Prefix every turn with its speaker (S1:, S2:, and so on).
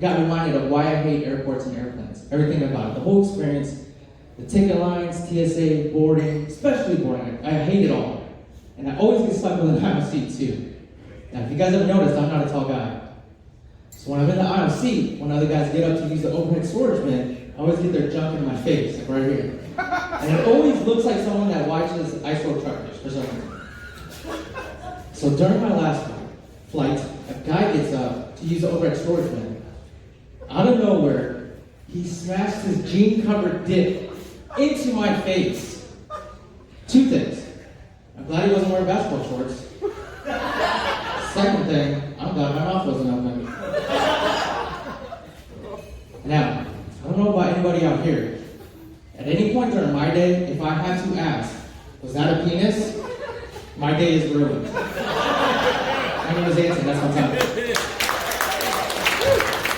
S1: got reminded of why I hate airports and airplanes. Everything about it, the whole experience, the ticket lines, TSA, boarding, especially boarding. I hate it all. And I always get stuck with an aisle seat too. Now, if you guys ever noticed, I'm not a tall guy. So when I'm in the aisle seat, when other guys get up to use the overhead storage bin, I always get their junk in my face, like right here. And it always looks like someone that watches Ice Road Truckers for some reason. So during my last flight, a guy gets up to use the overhead storage bin. Out of nowhere, he smashed his jean-covered dick into my face. Two things. I'm glad he wasn't wearing basketball shorts. Second thing, I'm glad my mouth wasn't open. Now, I don't know about anybody out here. At any point during my day, if I had to ask, was that a penis? My day is ruined. My name is Anton, that's my time.